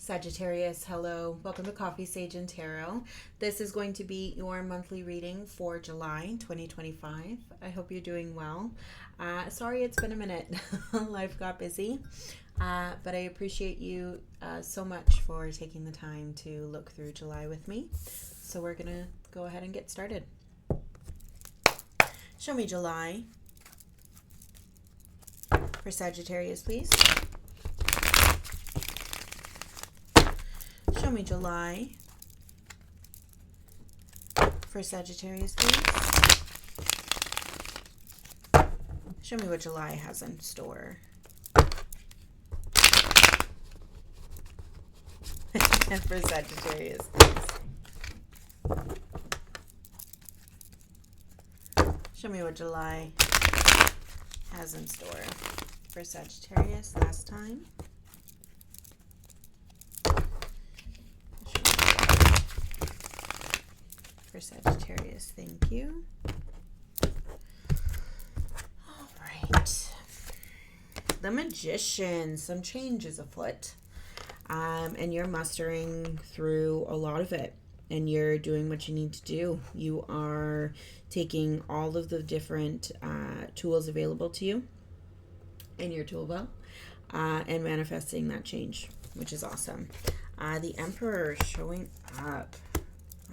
Sagittarius, hello. Welcome to Coffee, Sage, and Tarot. This is going to be your monthly reading for July 2025. I hope you're doing well. Sorry it's been a minute. Life got busy. But I appreciate you so much for taking the time to look through July with me. So we're going to go ahead and get started. Show me July for Sagittarius, please. Show me July for Sagittarius, please. Show me what July has in store. And for Sagittarius, please. Show me what July has in store for Sagittarius last time. For Sagittarius, thank you. All right. The Magician, some change is afoot. And you're mustering through a lot of it. And you're doing what you need to do. You are taking all of the different tools available to you in your tool belt and manifesting that change, which is awesome. The Emperor showing up.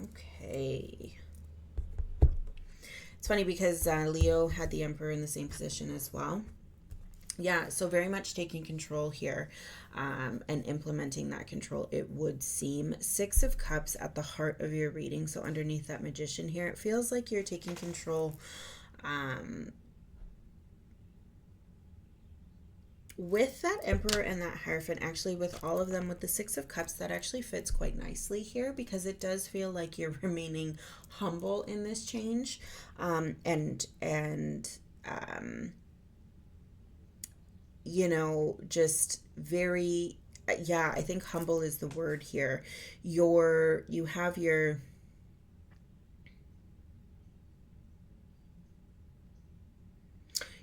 Okay. It's funny because Leo had the Emperor in the same position as well. Yeah, so very much taking control here and implementing that control, it would seem. Six of Cups at the heart of your reading. So underneath that Magician here, it feels like you're taking control with that Emperor and that Hierophant. Actually, with all of them, with the Six of Cups, that actually fits quite nicely here because it does feel like you're remaining humble in this change you know, just very, yeah, I think humble is the word here. You're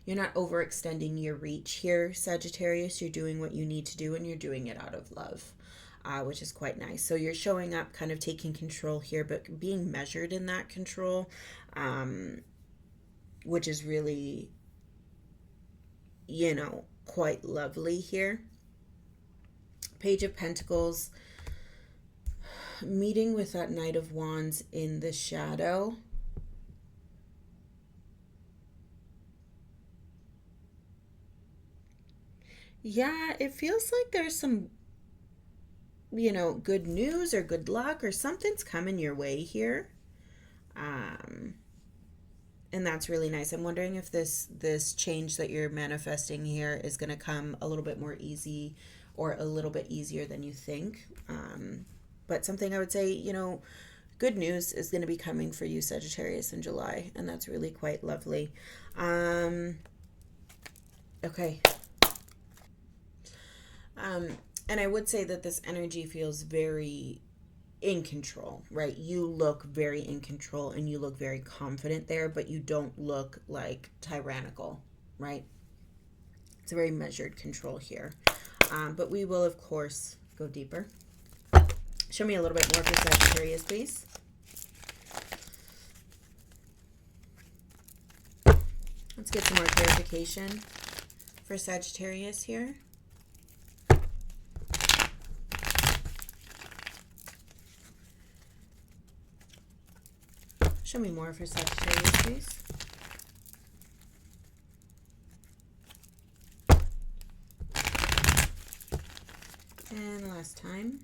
not overextending your reach here, Sagittarius. You're doing what you need to do, and you're doing it out of love, which is quite nice. So you're showing up, kind of taking control here, but being measured in that control, which is really, you know, quite lovely here. Page of Pentacles, meeting with that Knight of Wands in the shadow. Yeah, it feels like there's some, you know, good news or good luck or something's coming your way here. And that's really nice. I'm wondering if this change that you're manifesting here is going to come a little bit more easy or a little bit easier than you think. But something I would say, you know, good news is going to be coming for you, Sagittarius, in July. And that's really quite lovely. Okay. And I would say that this energy feels very in control, right? You look very in control and you look very confident there, but you don't look like tyrannical, right? It's a very measured control here. But we will, of course, go deeper. Show me a little bit more for Sagittarius, please. Let's get some more clarification for Sagittarius here. Show me more for Sagittarius, please. And last time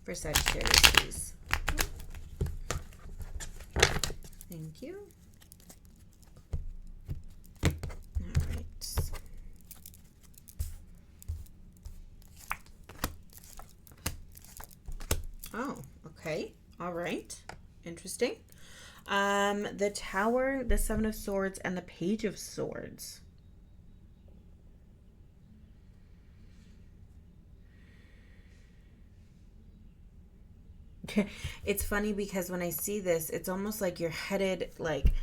for Sagittarius, please. Thank you. All right. Oh, okay. All right. Interesting. The Tower, the Seven of Swords, and the Page of Swords. It's funny because when I see this, it's almost like you're headed, like,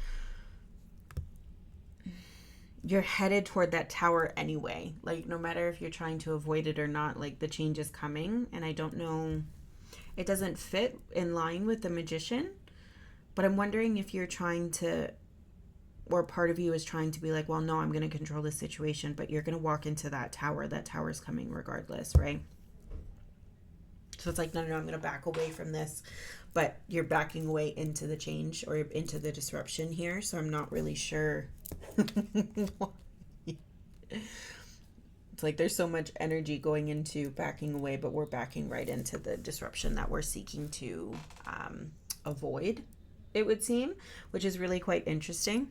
you're headed toward that tower anyway. Like, no matter if you're trying to avoid it or not, like, the change is coming. And I don't know, it doesn't fit in line with the Magician, but I'm wondering if you're trying to, or part of you is trying to be like, well, no, I'm going to control this situation, but you're going to walk into that tower. That tower's coming regardless, right? So it's like, no, I'm going to back away from this, but you're backing away into the change or into the disruption here. So I'm not really sure. It's like there's so much energy going into backing away, but we're backing right into the disruption that we're seeking to avoid, it would seem, which is really quite interesting.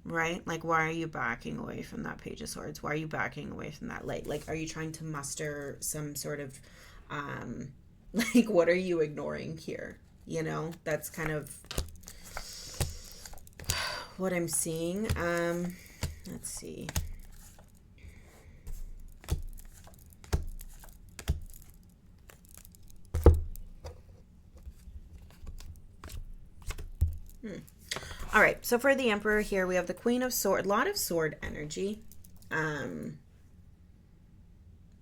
Right? Like, why are you backing away from that Page of Swords? Why are you backing away from that light? Like, are you trying to muster some sort of, like, what are you ignoring here? You know, that's kind of what I'm seeing. Let's see. All right, so for the Emperor here, we have the Queen of Swords, a lot of sword energy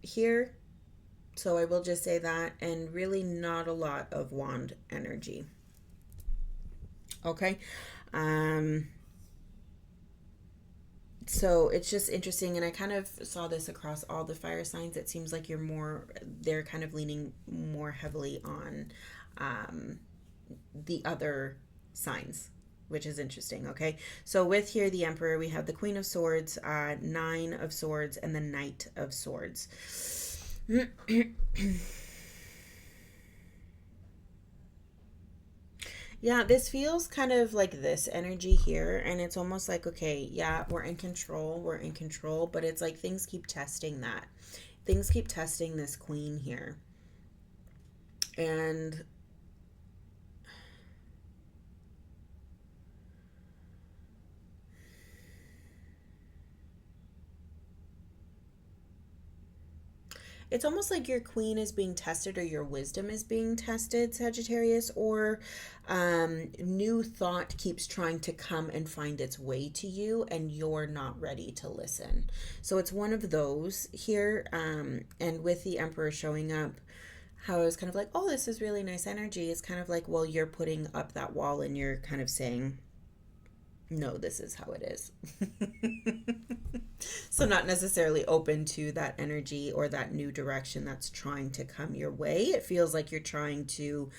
here. So I will just say that, and really not a lot of wand energy. Okay. So it's just interesting, and I kind of saw this across all the fire signs. It seems like they're kind of leaning more heavily on the other signs, which is interesting. Okay, so with here the Emperor, we have the Queen of Swords, Nine of Swords, and the Knight of Swords. Yeah, this feels kind of like this energy here, and it's almost like, okay, yeah, we're in control, but it's like things keep testing that. Things keep testing this Queen here. And it's almost like your queen is being tested, or your wisdom is being tested, Sagittarius, or new thought keeps trying to come and find its way to you, and you're not ready to listen. So it's one of those here. And with the Emperor showing up, how I was kind of like, oh, this is really nice energy. It's kind of like, well, you're putting up that wall and you're kind of saying, no, this is how it is. So not necessarily open to that energy or that new direction that's trying to come your way. It feels like you're trying to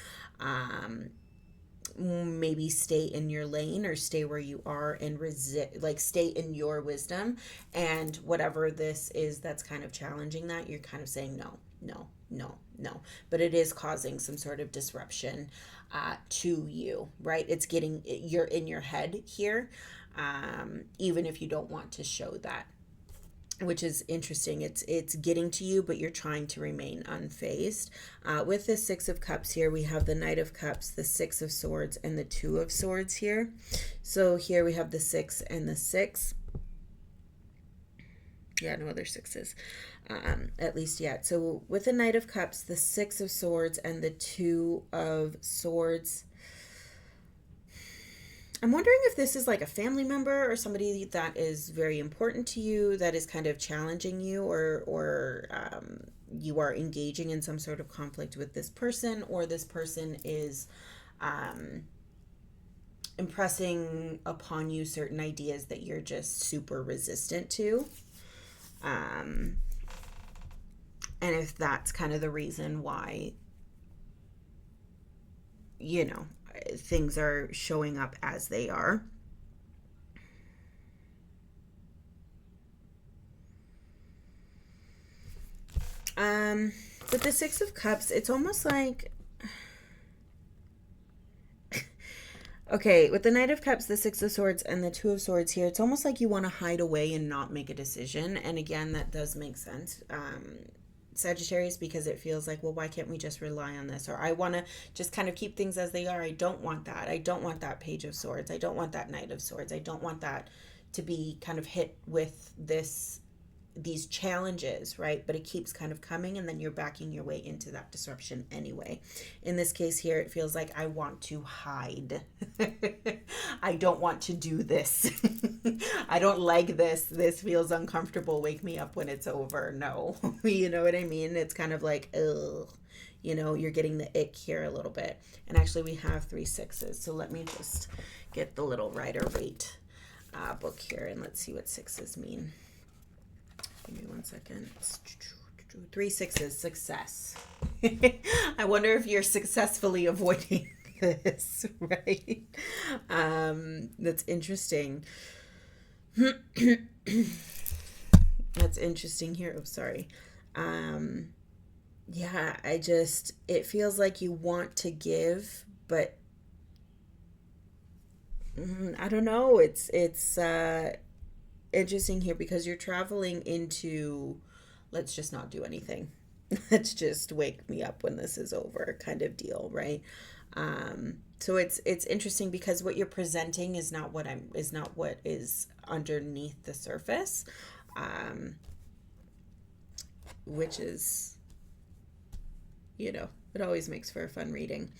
maybe stay in your lane, or stay where you are and resist, like stay in your wisdom. And whatever this is that's kind of challenging that, you're kind of saying no. But it is causing some sort of disruption to you, right? You're in your head here, even if you don't want to show that, which is interesting. It's getting to you, but you're trying to remain unfazed. With the Six of Cups here, we have the Knight of Cups, the Six of Swords, and the Two of Swords here. So here we have the 6 and the 6. Yeah, no other 6s, at least yet. So with the Knight of Cups, the 6 of Swords, and the 2 of Swords, I'm wondering if this is like a family member or somebody that is very important to you, that is kind of challenging you, or you are engaging in some sort of conflict with this person, or this person is impressing upon you certain ideas that you're just super resistant to. And if that's kind of the reason why, things are showing up as they are. With the Six of Cups, it's almost like, okay, with the Knight of Cups, the Six of Swords, and the Two of Swords here, it's almost like you want to hide away and not make a decision. And again, that does make sense, Sagittarius, because it feels like, well, why can't we just rely on this? Or I want to just kind of keep things as they are. I don't want that. I don't want that Page of Swords. I don't want that Knight of Swords. I don't want that to be kind of hit with this these challenges, right? But it keeps kind of coming, and then you're backing your way into that disruption anyway. In this case here, it feels like I want to hide. I don't want to do this. I don't like this. This feels uncomfortable. Wake me up when it's over. No. You know what I mean? It's kind of like, ugh. You know, you're getting the ick here a little bit. And actually, we have 3 6s. So let me just get the little Rider-Waite book here, and let's see what 6s mean. Give me 1 second. 3 6s, success. I wonder if you're successfully avoiding this, right? That's interesting. That's interesting here. Oh, sorry. Yeah, it feels like you want to give, but I don't know. It's interesting here because you're traveling into, let's just not do anything. Let's just wake me up when this is over kind of deal, right? So it's interesting because what you're presenting is not what is underneath the surface, which is, you know, it always makes for a fun reading.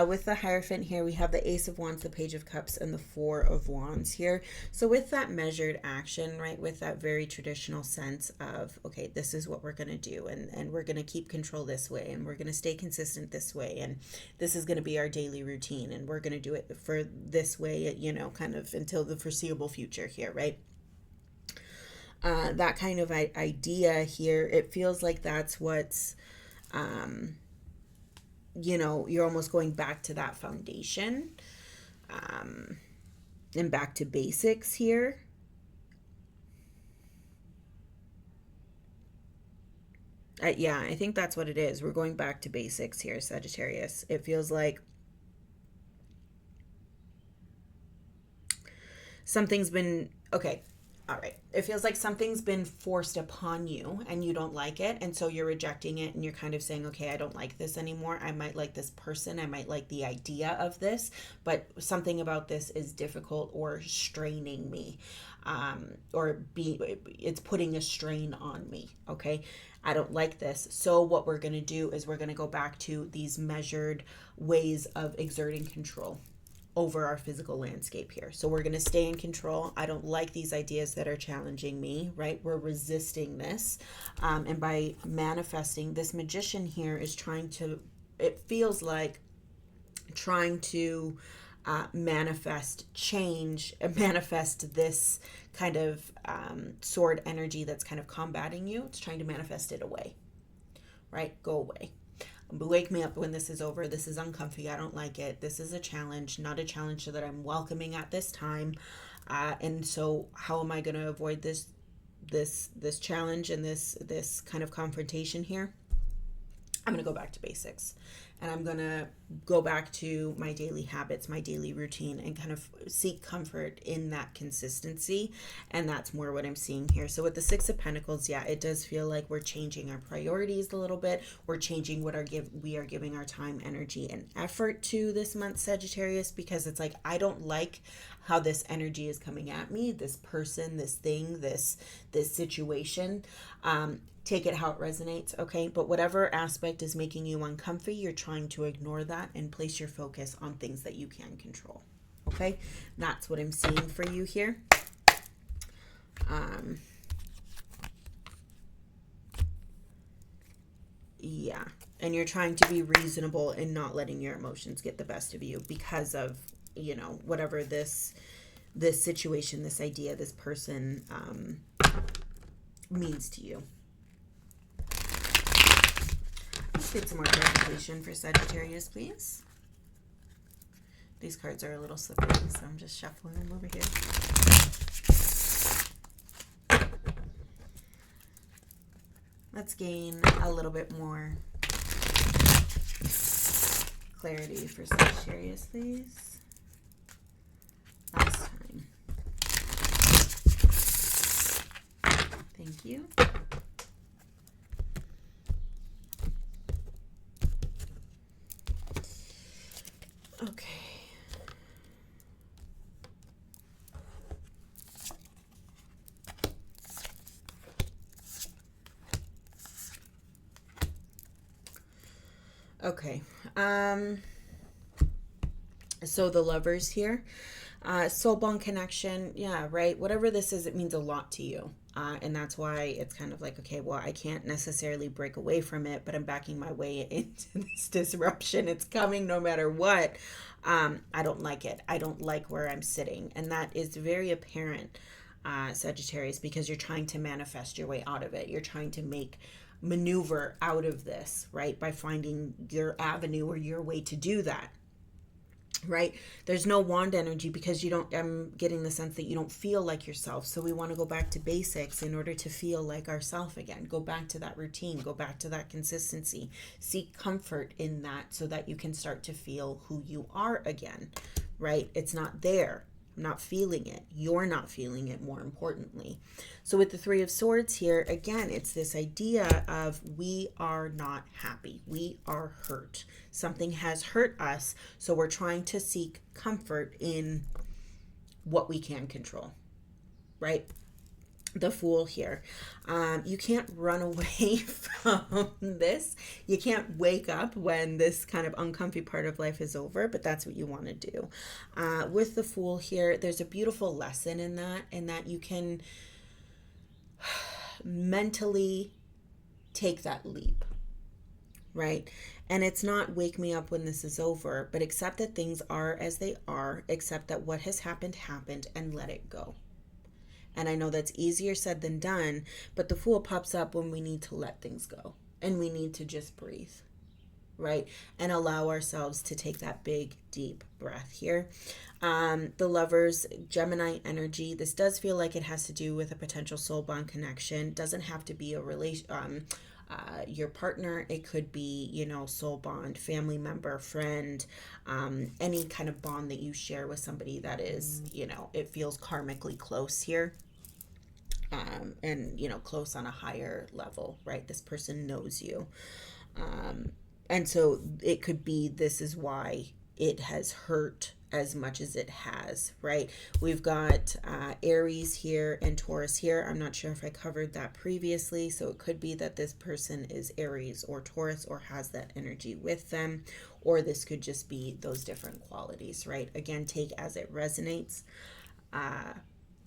With the Hierophant here, we have the Ace of Wands, the Page of Cups, and the Four of Wands here. So with that measured action, right, with that very traditional sense of, okay, this is what we're going to do, and we're going to keep control this way, and we're going to stay consistent this way, and this is going to be our daily routine, and we're going to do it for this way, you know, kind of until the foreseeable future here, right? That kind of idea here, it feels like that's what's, you know, you're almost going back to that foundation, and back to basics here. Yeah, I think that's what it is. We're going back to basics here, Sagittarius. It feels like something's been, okay, all right. It feels like something's been forced upon you and you don't like it. And so you're rejecting it and you're kind of saying, okay, I don't like this anymore. I might like this person. I might like the idea of this, but something about this is difficult or straining me, it's putting a strain on me. Okay. I don't like this. So what we're going to do is we're going to go back to these measured ways of exerting control over our physical landscape here. So we're going to stay in control. I don't like these ideas that are challenging me, right? We're resisting this. And by manifesting, this Magician here is trying to, it feels like trying to manifest change, manifest this kind of sword energy that's kind of combating you. It's trying to manifest it away, right? Go away. Wake me up when this is over. This is uncomfy. I don't like it. This is a challenge, not a challenge that I'm welcoming at this time. And so how am I going to avoid this challenge and this kind of confrontation here? I'm going to go back to basics, and I'm going to go back to my daily habits, my daily routine, and kind of seek comfort in that consistency. And that's more what I'm seeing here. So with the Six of Pentacles, yeah, it does feel like we're changing our priorities a little bit. We're changing what we are giving our time, energy, and effort to this month, Sagittarius, because it's like, I don't like how this energy is coming at me, this person, this thing, this situation. Take it how it resonates, okay? But whatever aspect is making you uncomfy, you're trying to ignore that and place your focus on things that you can control, okay? That's what I'm seeing for you here. Yeah, and you're trying to be reasonable and not letting your emotions get the best of you because of, you know, whatever this situation, this idea, this person means to you. Let's get some more clarification for Sagittarius, please. These cards are a little slippery, so I'm just shuffling them over here. Let's gain a little bit more clarity for Sagittarius, please. Last time. Thank you. Okay. Okay. So the Lovers here, soul bond connection. Yeah, right. Whatever this is, it means a lot to you. And that's why it's kind of like, okay, well, I can't necessarily break away from it, but I'm backing my way into this disruption. It's coming no matter what. I don't like it. I don't like where I'm sitting. And that is very apparent, Sagittarius, because you're trying to manifest your way out of it. You're trying to maneuver out of this, right? By finding your avenue or your way to do that. Right? There's no wand energy because I'm getting the sense that you don't feel like yourself. So we want to go back to basics in order to feel like ourself again. Go back to that routine, go back to that consistency, seek comfort in that so that you can start to feel who you are again, right? It's not there. I'm not feeling it. You're not feeling it, more importantly. So with the Three of Swords here, again, it's this idea of we are not happy. We are hurt. Something has hurt us, so we're trying to seek comfort in what we can control, right? The Fool here. You can't run away from this. You can't wake up when this kind of uncomfy part of life is over, but that's what you want to do. With the Fool here, there's a beautiful lesson in that you can mentally take that leap, right? And it's not wake me up when this is over, but accept that things are as they are, accept that what has happened, and let it go. And I know that's easier said than done, but the Fool pops up when we need to let things go and we need to just breathe, right? And allow ourselves to take that big, deep breath here. The Lovers, Gemini energy. This does feel like it has to do with a potential soul bond connection. Doesn't have to be a relation, your partner. It could be, soul bond, family member, friend, any kind of bond that you share with somebody that is, it feels karmically close here. And close on a higher level, right? This person knows you. And so it could be this is why it has hurt as much as it has, right? We've got Aries here and Taurus here. I'm not sure if I covered that previously. So it could be that this person is Aries or Taurus or has that energy with them, or this could just be those different qualities, right? Again, take as it resonates.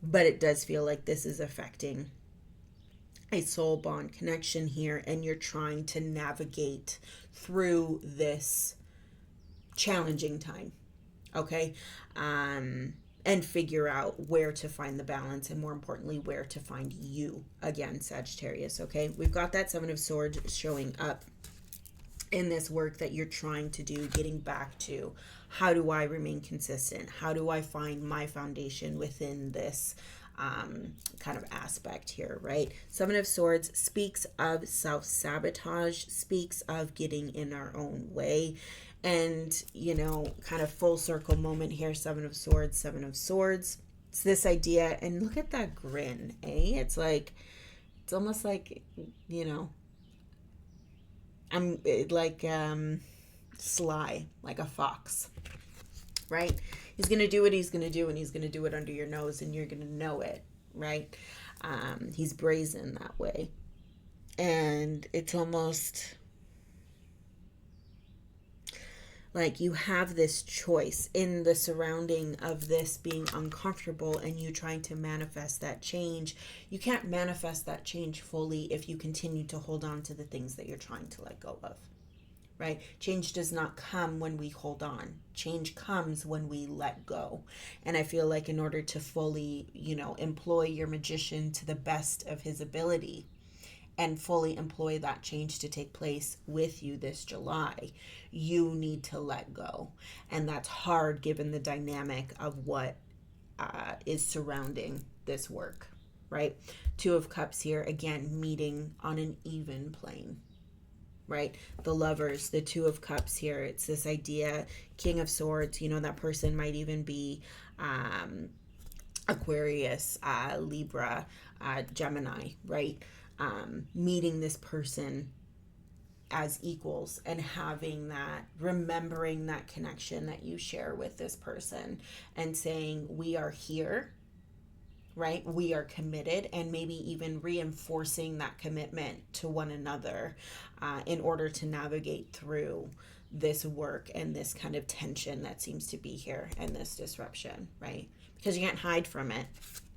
But it does feel like this is affecting a soul bond connection here, and you're trying to navigate through this challenging time, okay? And figure out where to find the balance, and more importantly, where to find you again, Sagittarius, okay? We've got that Seven of Swords showing up in this work that you're trying to do, getting back to how do I remain consistent? How do I find my foundation within this kind of aspect here, right? Seven of Swords speaks of self-sabotage, speaks of getting in our own way. And, kind of full circle moment here, Seven of Swords, Seven of Swords. It's this idea, and look at that grin, eh? It's almost like, I'm like sly, like a fox, right? He's going to do what he's going to do, and he's going to do it under your nose, and you're going to know it, right? He's brazen that way. And it's almost like you have this choice in the surrounding of this being uncomfortable and you trying to manifest that change. You can't manifest that change fully if you continue to hold on to the things that you're trying to let go of, right? Change does not come when we hold on. Change comes when we let go. And I feel like in order to fully, employ your magician to the best of his ability, and fully employ that change to take place with you this July, you need to let go. And that's hard given the dynamic of what is surrounding this work, right? Two of Cups here, again, meeting on an even plane, right? The Lovers, the Two of Cups here, it's this idea, King of Swords, that person might even be Aquarius, Libra, Gemini, right? Meeting this person as equals and having that, remembering that connection that you share with this person and saying, we are here right? We are committed, and maybe even reinforcing that commitment to one another in order to navigate through this work and this kind of tension that seems to be here and this disruption, right? Because you can't hide from it.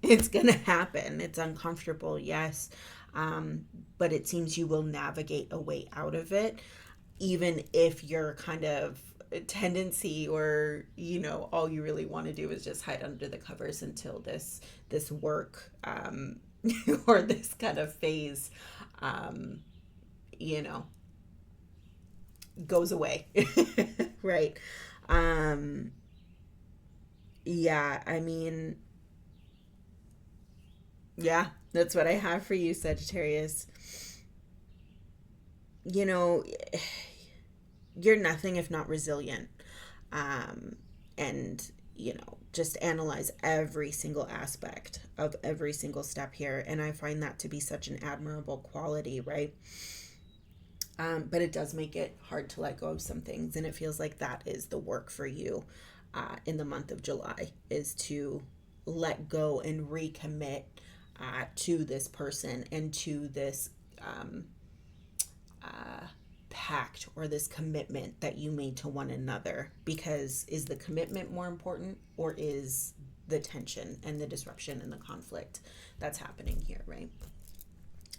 It's going to happen. It's uncomfortable, yes. But it seems you will navigate a way out of it, even if your kind of tendency, or all you really want to do is just hide under the covers until this work or this kind of phase you know goes away. Right. Yeah, I mean, yeah, that's what I have for you, Sagittarius. you know you're nothing if not resilient. And just analyze every single aspect of every single step here, and I find that to be such an admirable quality, right? But it does make it hard to let go of some things, and it feels like that is the work for you in the month of July, is to let go and recommit to this person and to this pact or this commitment that you made to one another. Because is the commitment more important, or is the tension and the disruption and the conflict that's happening here, right?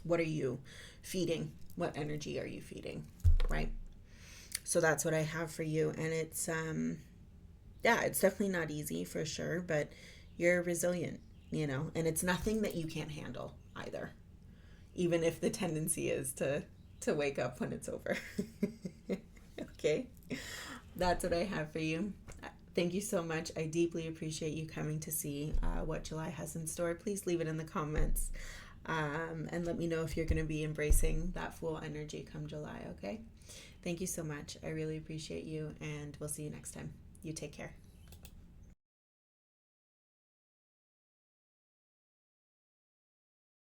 What are you feeding? What energy are you feeding, right? So that's what I have for you. And it's it's definitely not easy, for sure, but you're resilient, and it's nothing that you can't handle either, even if the tendency is to wake up when it's over. Okay, that's what I have for you. Thank you so much. I deeply appreciate you coming to see what July has in store. Please leave it in the comments, and let me know if you're going to be embracing that Fool energy come July, okay? Thank you so much. I really appreciate you, and we'll see you next time. You take care.